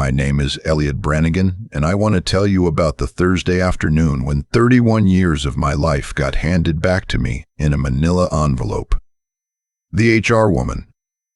My name is Elliot Brannigan, and I want to tell you about the Thursday afternoon when 31 years of my life got handed back to me in a manila envelope. The HR woman.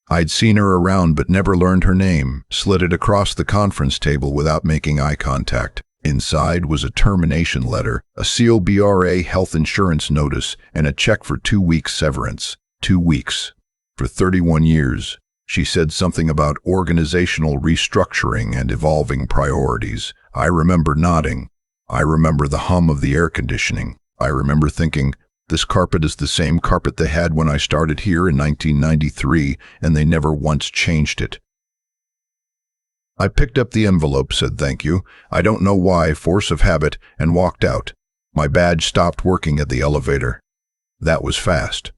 I'd seen her around but never learned her name, slid it across the conference table without making eye contact. Inside was a termination letter, a COBRA health insurance notice, and a check for 2 weeks severance. 2 weeks. For 31 years. She said something about organizational restructuring and evolving priorities. I remember nodding. I remember the hum of the air conditioning. I remember thinking, this carpet is the same carpet they had when I started here in 1993, and they never once changed it. I picked up the envelope, said thank you, I don't know why, force of habit, and walked out. My badge stopped working at the elevator. That was fast.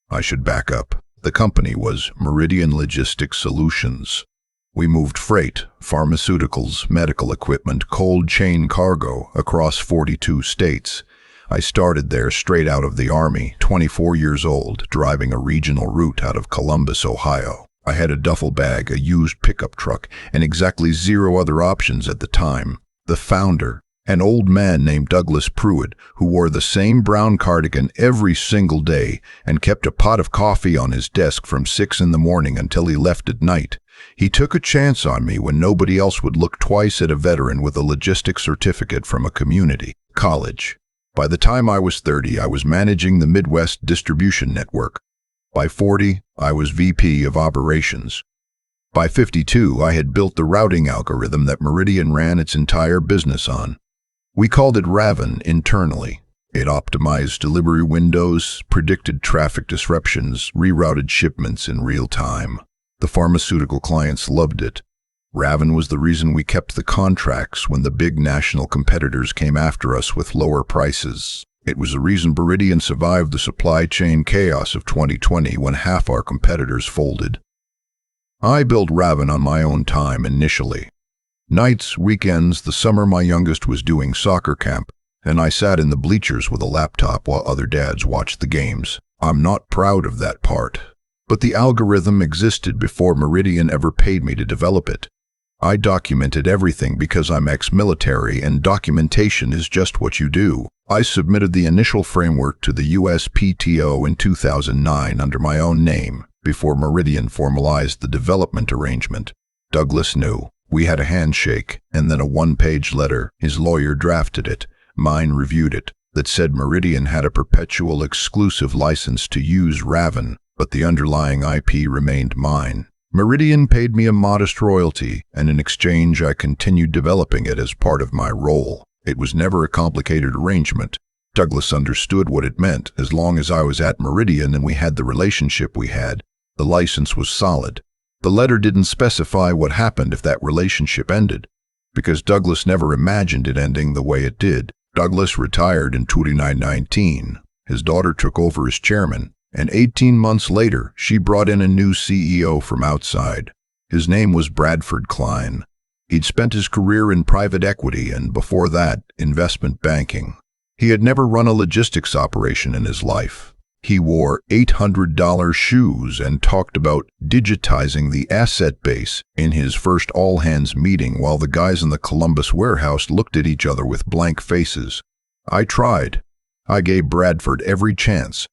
I should back up. The company was Meridian Logistics Solutions. We moved freight, pharmaceuticals, medical equipment, cold chain cargo across 42 states. I started there straight out of the Army, 24 years old, driving a regional route out of Columbus, Ohio. I had a duffel bag, a used pickup truck, and exactly 0 other options at the time. The founder, an old man named Douglas Pruitt, who wore the same brown cardigan every single day and kept a pot of coffee on his desk from 6 in the morning until he left at night. He took a chance on me when nobody else would look twice at a veteran with a logistics certificate from a community college. By the time I was 30, I was managing the Midwest distribution network. By 40, I was VP of operations. By 52, I had built the routing algorithm that Meridian ran its entire business on. We called it Raven internally. It optimized delivery windows, predicted traffic disruptions, rerouted shipments in real time. The pharmaceutical clients loved it. Raven was the reason we kept the contracts when the big national competitors came after us with lower prices. It was the reason Meridian survived the supply chain chaos of 2020 when half our competitors folded. I built Raven on my own time initially. Nights, weekends, the summer my youngest was doing soccer camp, and I sat in the bleachers with a laptop while other dads watched the games. I'm not proud of that part. But the algorithm existed before Meridian ever paid me to develop it. I documented everything because I'm ex-military and documentation is just what you do. I submitted the initial framework to the USPTO in 2009 under my own name, before Meridian formalized the development arrangement. Douglas knew. We had a handshake, and then a 1-page letter. His lawyer drafted it. Mine reviewed it. That said Meridian had a perpetual exclusive license to use Raven, but the underlying IP remained mine. Meridian paid me a modest royalty, and in exchange I continued developing it as part of my role. It was never a complicated arrangement. Douglas understood what it meant. As long as I was at Meridian and we had the relationship we had, the license was solid. The letter didn't specify what happened if that relationship ended, because Douglas never imagined it ending the way it did. Douglas retired in 2019. His daughter took over as chairman, and 18 months later, she brought in a new CEO from outside. His name was Bradford Klein. He'd spent his career in private equity and, before that, investment banking. He had never run a logistics operation in his life. He wore $800 shoes and talked about digitizing the asset base in his first all-hands meeting while the guys in the Columbus warehouse looked at each other with blank faces. I tried. I gave Bradford every chance.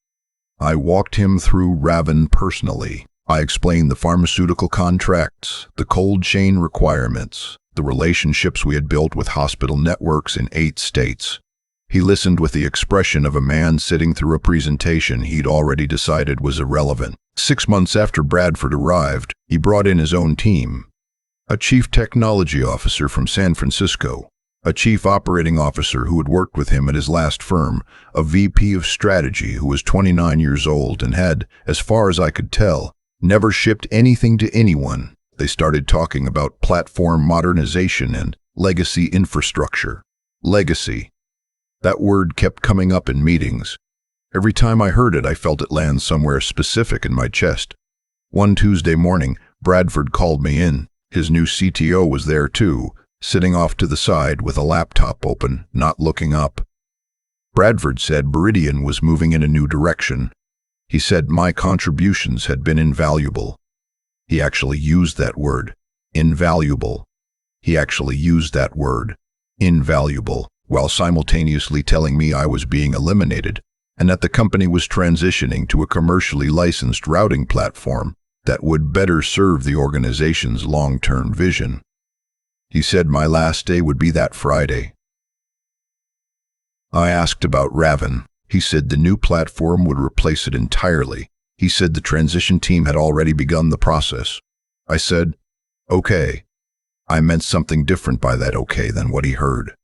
I walked him through Raven personally. I explained the pharmaceutical contracts, the cold chain requirements, the relationships we had built with hospital networks in 8 states. He listened with the expression of a man sitting through a presentation he'd already decided was irrelevant. 6 months after Bradford arrived, he brought in his own team. A chief technology officer from San Francisco, a chief operating officer who had worked with him at his last firm, a VP of strategy who was 29 years old and had, as far as I could tell, never shipped anything to anyone. They started talking about platform modernization and legacy infrastructure. Legacy. That word kept coming up in meetings. Every time I heard it, I felt it land somewhere specific in my chest. One Tuesday morning, Bradford called me in. His new CTO was there too, sitting off to the side with a laptop open, not looking up. Bradford said Meridian was moving in a new direction. He said my contributions had been invaluable. He actually used that word, invaluable. He actually used that word, invaluable, while simultaneously telling me I was being eliminated and that the company was transitioning to a commercially licensed routing platform that would better serve the organization's long-term vision. He said my last day would be that Friday. I asked about Raven. He said the new platform would replace it entirely. He said the transition team had already begun the process. I said, okay. I meant something different by that okay than what he heard.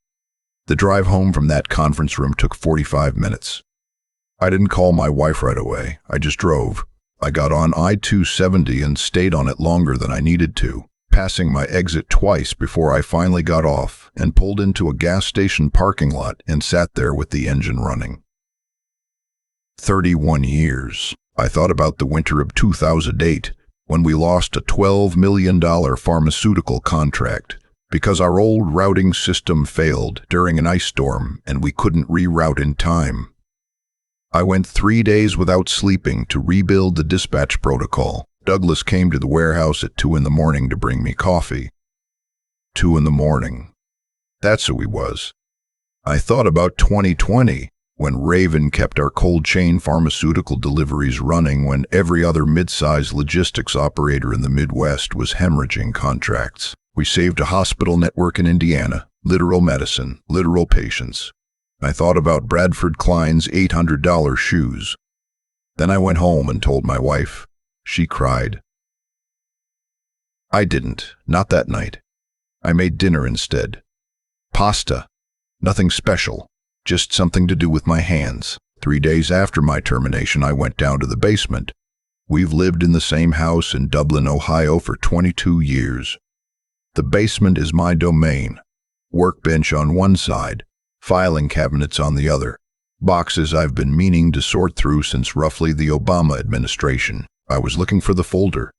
The drive home from that conference room took 45 minutes. I didn't call my wife right away. I just drove. I got on I-270 and stayed on it longer than I needed to, passing my exit twice before I finally got off and pulled into a gas station parking lot and sat there with the engine running. 31 years. I thought about the winter of 2008 when we lost a $12 million pharmaceutical contract because our old routing system failed during an ice storm and we couldn't reroute in time. I went 3 days without sleeping to rebuild the dispatch protocol. Douglas came to the warehouse at 2 a.m. to bring me coffee. 2 a.m. That's who he was. I thought about 2020, when Raven kept our cold chain pharmaceutical deliveries running when every other mid-sized logistics operator in the Midwest was hemorrhaging contracts. We saved a hospital network in Indiana, literal medicine, literal patients. I thought about Bradford Klein's $800 shoes. Then I went home and told my wife. She cried. I didn't, not that night. I made dinner instead. Pasta. Nothing special, just something to do with my hands. 3 days after my termination, I went down to the basement. We've lived in the same house in Dublin, Ohio for 22 years. The basement is my domain. Workbench on one side, filing cabinets on the other. Boxes I've been meaning to sort through since roughly the Obama administration. I was looking for the folder.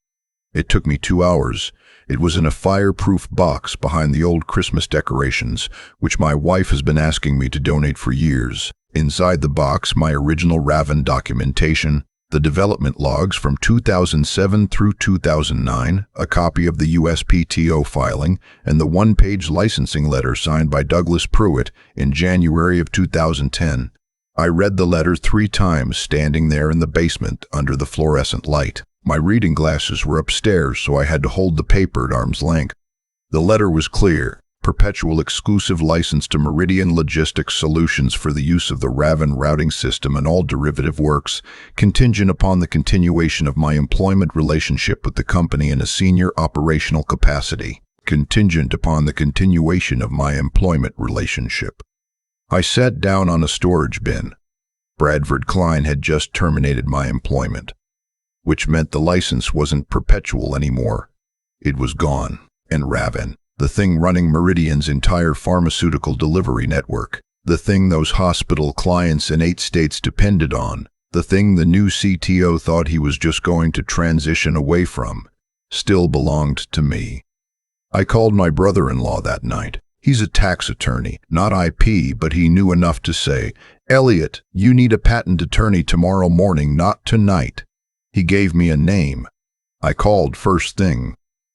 It took me 2 hours. It was in a fireproof box behind the old Christmas decorations, which my wife has been asking me to donate for years. Inside the box, my original Raven documentation, the development logs from 2007 through 2009, a copy of the USPTO filing, and the one-page licensing letter signed by Douglas Pruitt in January of 2010. I read the letter 3 times standing there in the basement under the fluorescent light. My reading glasses were upstairs, so I had to hold the paper at arm's length. The letter was clear. Perpetual exclusive license to Meridian Logistics Solutions for the use of the Raven routing system and all derivative works, contingent upon the continuation of my employment relationship with the company in a senior operational capacity. Contingent upon the continuation of my employment relationship. I sat down on a storage bin. Bradford Klein had just terminated my employment, which meant the license wasn't perpetual anymore. It was gone, and Raven, the thing running Meridian's entire pharmaceutical delivery network, the thing those hospital clients in 8 states depended on, the thing the new CTO thought he was just going to transition away from, still belonged to me. I called my brother-in-law that night. He's a tax attorney, not IP, but he knew enough to say, "Elliot, you need a patent attorney tomorrow morning, not tonight." He gave me a name. I called first thing.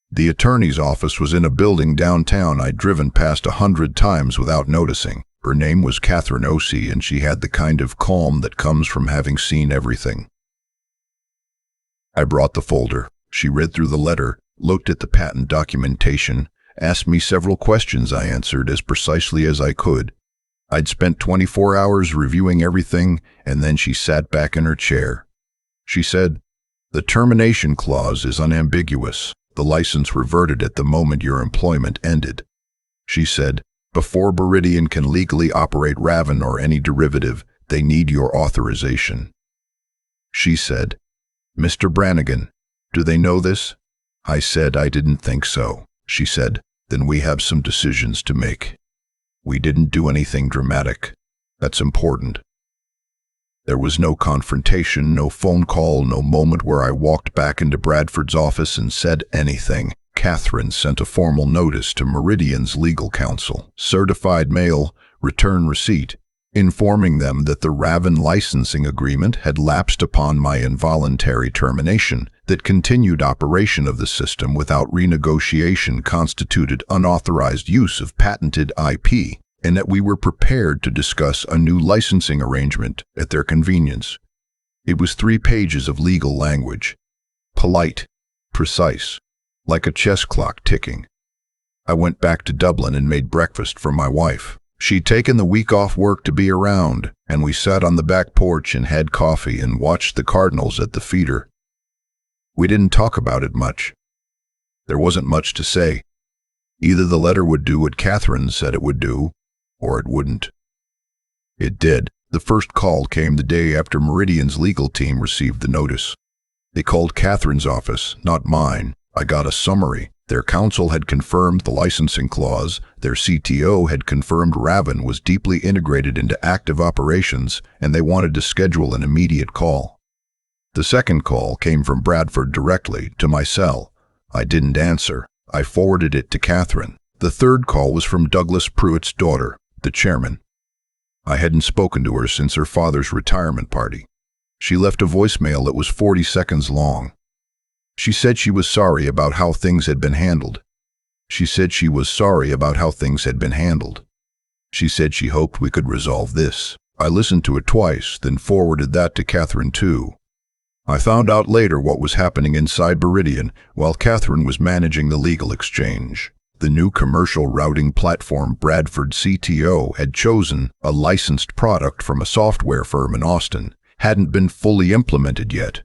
The attorney's office was in a building downtown I'd driven past 100 times without noticing. Her name was Catherine Ossie, and she had the kind of calm that comes from having seen everything. I brought the folder. She read through the letter, looked at the patent documentation, asked me several questions I answered as precisely as I could. I'd spent 24 hours reviewing everything, and then she sat back in her chair. She said, "The termination clause is unambiguous. The license reverted at the moment your employment ended." She said, "Before Meridian can legally operate Raven or any derivative, they need your authorization." She said, "Mr. Brannigan, do they know this?" I said I didn't think so. She said, "Then we have some decisions to make. We didn't do anything dramatic. That's important." There was no confrontation, no phone call, no moment where I walked back into Bradford's office and said anything. Catherine sent a formal notice to Meridian's legal counsel. Certified mail, return receipt. informing them that the Raven licensing agreement had lapsed upon my involuntary termination, that continued operation of the system without renegotiation constituted unauthorized use of patented IP, and that we were prepared to discuss a new licensing arrangement at their convenience. It was 3 pages of legal language, polite, precise, like a chess clock ticking. I went back to Dublin and made breakfast for my wife. She'd taken the week off work to be around, and we sat on the back porch and had coffee and watched the Cardinals at the feeder. We didn't talk about it much. There wasn't much to say. Either the letter would do what Catherine said it would do, or it wouldn't. It did. The first call came the day after Meridian's legal team received the notice. They called Catherine's office, not mine. I got a summary. Their counsel had confirmed the licensing clause. Their CTO had confirmed Raven was deeply integrated into active operations, and they wanted to schedule an immediate call. The second call came from Bradford directly to my cell. I didn't answer. I forwarded it to Catherine. The third call was from Douglas Pruitt's daughter, the chairman. I hadn't spoken to her since her father's retirement party. She left a voicemail that was 40 seconds long. She said she was sorry about how things had been handled. She said she hoped we could resolve this. I listened to it twice, then forwarded that to Catherine too. I found out later what was happening inside Meridian while Catherine was managing the legal exchange. The new commercial routing platform Bradford CTO had chosen, a licensed product from a software firm in Austin, hadn't been fully implemented yet.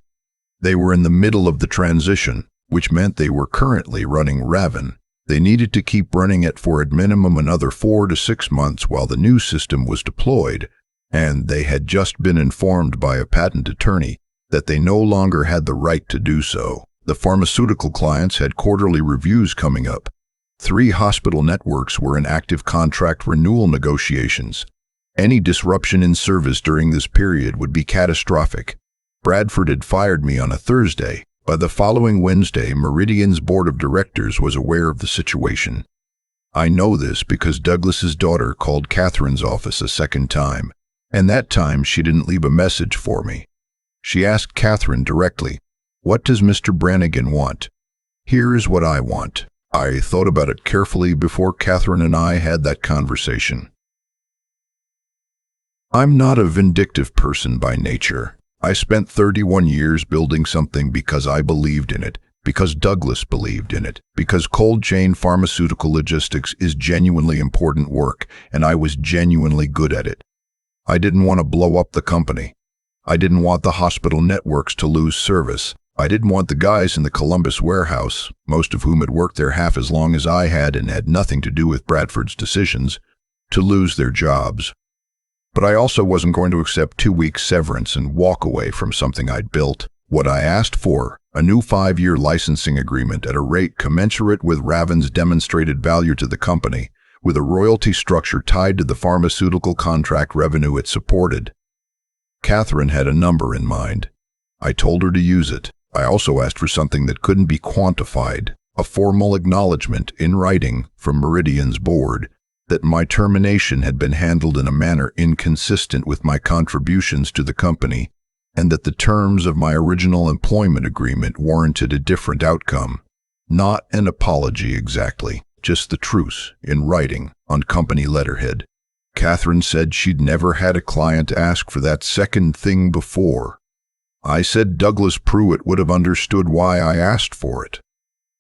They were in the middle of the transition, which meant they were currently running Raven. They needed to keep running it for at minimum another 4 to 6 months while the new system was deployed, and they had just been informed by a patent attorney that they no longer had the right to do so. The pharmaceutical clients had quarterly reviews coming up. 3 hospital networks were in active contract renewal negotiations. Any disruption in service during this period would be catastrophic. Bradford had fired me on a Thursday. By the following Wednesday, Meridian's board of directors was aware of the situation. I know this because Douglas's daughter called Catherine's office a second time, and that time she didn't leave a message for me. She asked Catherine directly, "What does Mr. Brannigan want?" "Here is what I want." I thought about it carefully before Catherine and I had that conversation. I'm not a vindictive person by nature. I spent 31 years building something because I believed in it, because Douglas believed in it, because cold chain pharmaceutical logistics is genuinely important work, and I was genuinely good at it. I didn't want to blow up the company. I didn't want the hospital networks to lose service. I didn't want the guys in the Columbus warehouse, most of whom had worked there half as long as I had and had nothing to do with Bradford's decisions, to lose their jobs. But I also wasn't going to accept 2 weeks severance and walk away from something I'd built. What I asked for, a new 5-year licensing agreement at a rate commensurate with Raven's demonstrated value to the company, with a royalty structure tied to the pharmaceutical contract revenue it supported. Catherine had a number in mind. I told her to use it. I also asked for something that couldn't be quantified, a formal acknowledgement in writing from Meridian's board that my termination had been handled in a manner inconsistent with my contributions to the company, and that the terms of my original employment agreement warranted a different outcome. Not an apology exactly, just the truce, in writing, on company letterhead. Catherine said she'd never had a client ask for that second thing before. I said Douglas Pruitt would have understood why I asked for it.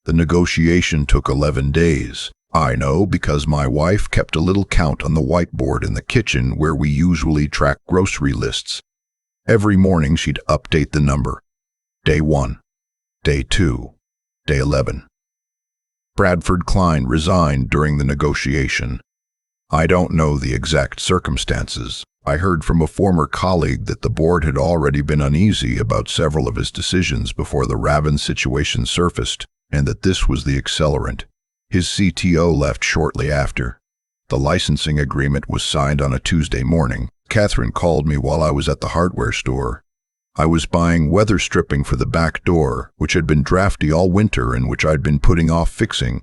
The negotiation took 11 days. I know because my wife kept a little count on the whiteboard in the kitchen where we usually track grocery lists. Every morning she'd update the number. Day 1, Day 2, Day 11. Bradford Klein resigned during the negotiation. I don't know the exact circumstances. I heard from a former colleague that the board had already been uneasy about several of his decisions before the Raven situation surfaced, and that this was the accelerant. His CTO left shortly after. The licensing agreement was signed on a Tuesday morning. Catherine called me while I was at the hardware store. I was buying weather stripping for the back door, which had been drafty all winter and which I'd been putting off fixing.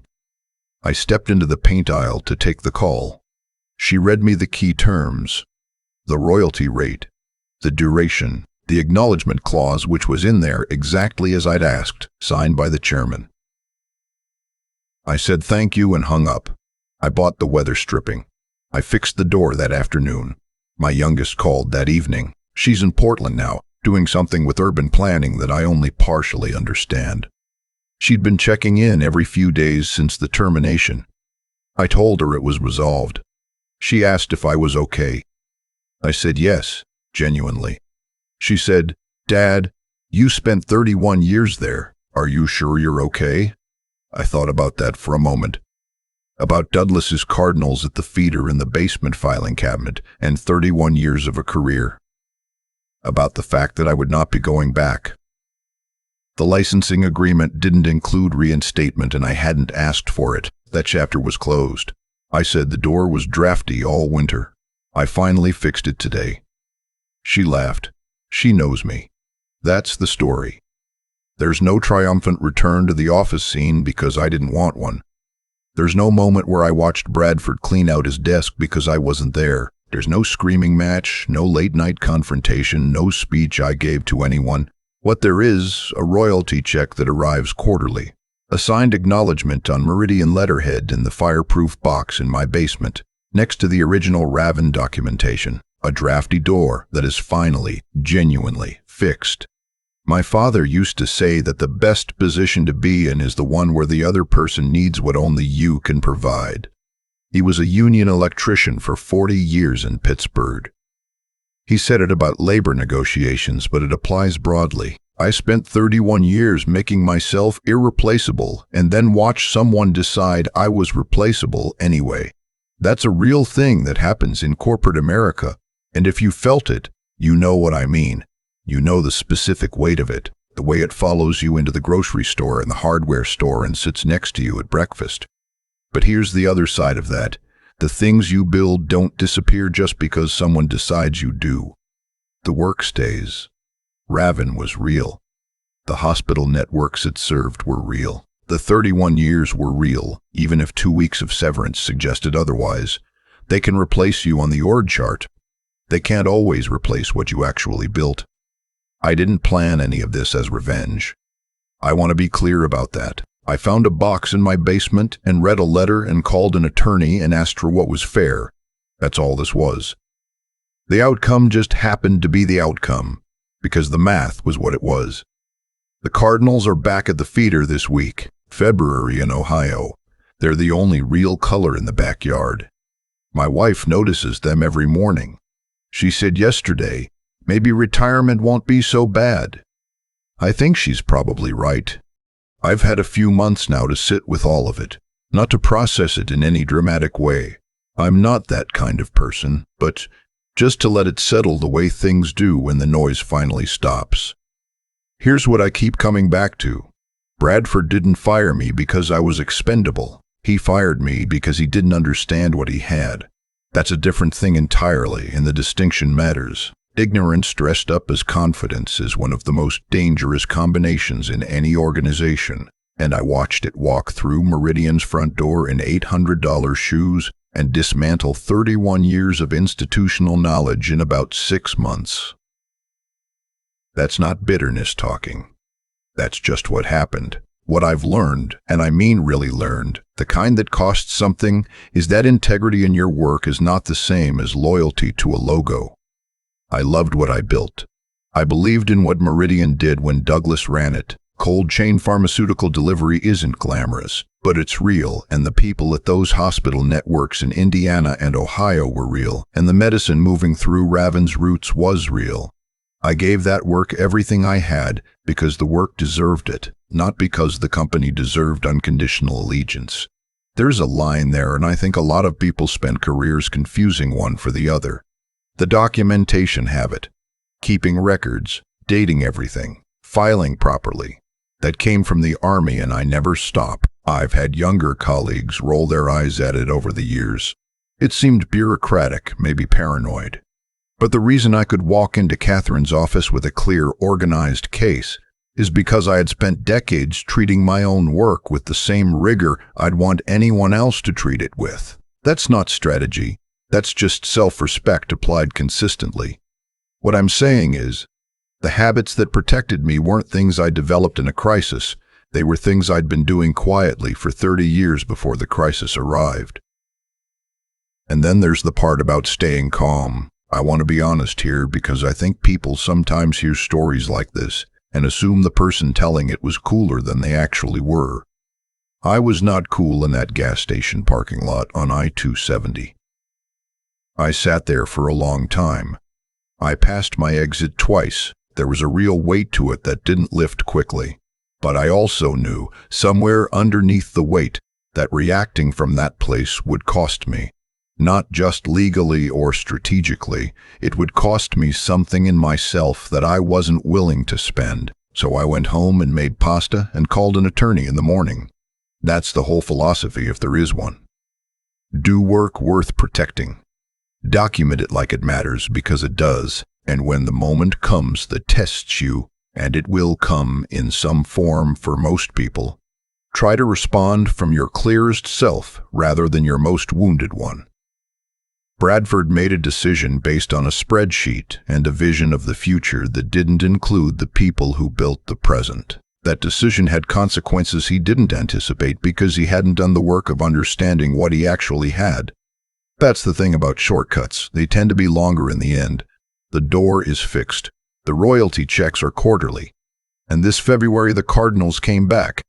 I stepped into the paint aisle to take the call. She read me the key terms. the royalty rate, the duration, the acknowledgement clause which was in there exactly as I'd asked, signed by the chairman. I said thank you and hung up. I bought the weather stripping. I fixed the door that afternoon. My youngest called that evening. She's in Portland now, doing something with urban planning that I only partially understand. She'd been checking in every few days since the termination. I told her it was resolved. She asked if I was okay. I said yes, genuinely. She said, "Dad, you spent 31 years there. Are you sure you're okay?" I thought about that for a moment. About Douglas's Cardinals at the feeder in the basement filing cabinet and 31 years of a career. About the fact that I would not be going back. The licensing agreement didn't include reinstatement and I hadn't asked for it. That chapter was closed. I said the door was drafty all winter. I finally fixed it today. She laughed. She knows me. That's the story. There's no triumphant return to the office scene because I didn't want one. There's no moment where I watched Bradford clean out his desk because I wasn't there. There's no screaming match, no late-night confrontation, no speech I gave to anyone. What there is, a royalty check that arrives quarterly. A signed acknowledgement on Meridian letterhead in the fireproof box in my basement, next to the original Raven documentation. A drafty door that is finally, genuinely fixed. My father used to say that the best position to be in is the one where the other person needs what only you can provide. He was a union electrician for 40 years in Pittsburgh. He said it about labor negotiations, but it applies broadly. I spent 31 years making myself irreplaceable and then watched someone decide I was replaceable anyway. That's a real thing that happens in corporate America, and if you felt it, you know what I mean. You know the specific weight of it, the way it follows you into the grocery store and the hardware store and sits next to you at breakfast. But here's the other side of that. The things you build don't disappear just because someone decides you do. The work stays. Raven was real. The hospital networks it served were real. The 31 years were real, even if 2 weeks of severance suggested otherwise. They can replace you on the org chart. They can't always replace what you actually built. I didn't plan any of this as revenge. I want to be clear about that. I found a box in my basement and read a letter and called an attorney and asked for what was fair. That's all this was. The outcome just happened to be the outcome, because the math was what it was. The Cardinals are back at the feeder this week, February in Ohio. They're the only real color in the backyard. My wife notices them every morning. She said yesterday, maybe retirement won't be so bad. I think she's probably right. I've had a few months now to sit with all of it, not to process it in any dramatic way. I'm not that kind of person, but just to let it settle the way things do when the noise finally stops. Here's what I keep coming back to. Bradford didn't fire me because I was expendable. He fired me because he didn't understand what he had. That's a different thing entirely, and the distinction matters. Ignorance dressed up as confidence is one of the most dangerous combinations in any organization, and I watched it walk through Meridian's front door in $800 shoes and dismantle 31 years of institutional knowledge in about 6 months. That's not bitterness talking. That's just what happened. What I've learned, and I mean really learned, the kind that costs something, is that integrity in your work is not the same as loyalty to a logo. I loved what I built. I believed in what Meridian did when Douglas ran it. Cold chain pharmaceutical delivery isn't glamorous, but it's real, and the people at those hospital networks in Indiana and Ohio were real, and the medicine moving through Raven's roots was real. I gave that work everything I had because the work deserved it, not because the company deserved unconditional allegiance. There's a line there, and I think a lot of people spend careers confusing one for the other. The documentation habit, keeping records, dating everything, filing properly. That came from the Army, and I never stop. I've had younger colleagues roll their eyes at it over the years. It seemed bureaucratic, maybe paranoid. But the reason I could walk into Catherine's office with a clear, organized case is because I had spent decades treating my own work with the same rigor I'd want anyone else to treat it with. That's not strategy. That's just self-respect applied consistently. What I'm saying is, the habits that protected me weren't things I developed in a crisis. They were things I'd been doing quietly for 30 years before the crisis arrived. And then there's the part about staying calm. I want to be honest here because I think people sometimes hear stories like this and assume the person telling it was cooler than they actually were. I was not cool in that gas station parking lot on I-270. I sat there for a long time. I passed my exit twice. There was a real weight to it that didn't lift quickly. But I also knew, somewhere underneath the weight, that reacting from that place would cost me. Not just legally or strategically, it would cost me something in myself that I wasn't willing to spend. So I went home and made pasta and called an attorney in the morning. That's the whole philosophy, if there is one. Do work worth protecting. Document it like it matters, because it does. And when the moment comes that tests you, and it will come in some form for most people, try to respond from your clearest self rather than your most wounded one. Bradford made a decision based on a spreadsheet and a vision of the future that didn't include the people who built the present. That decision had consequences he didn't anticipate because he hadn't done the work of understanding what he actually had. That's the thing about shortcuts. They tend to be longer in the end. The door is fixed. The royalty checks are quarterly. And this February the Cardinals came back.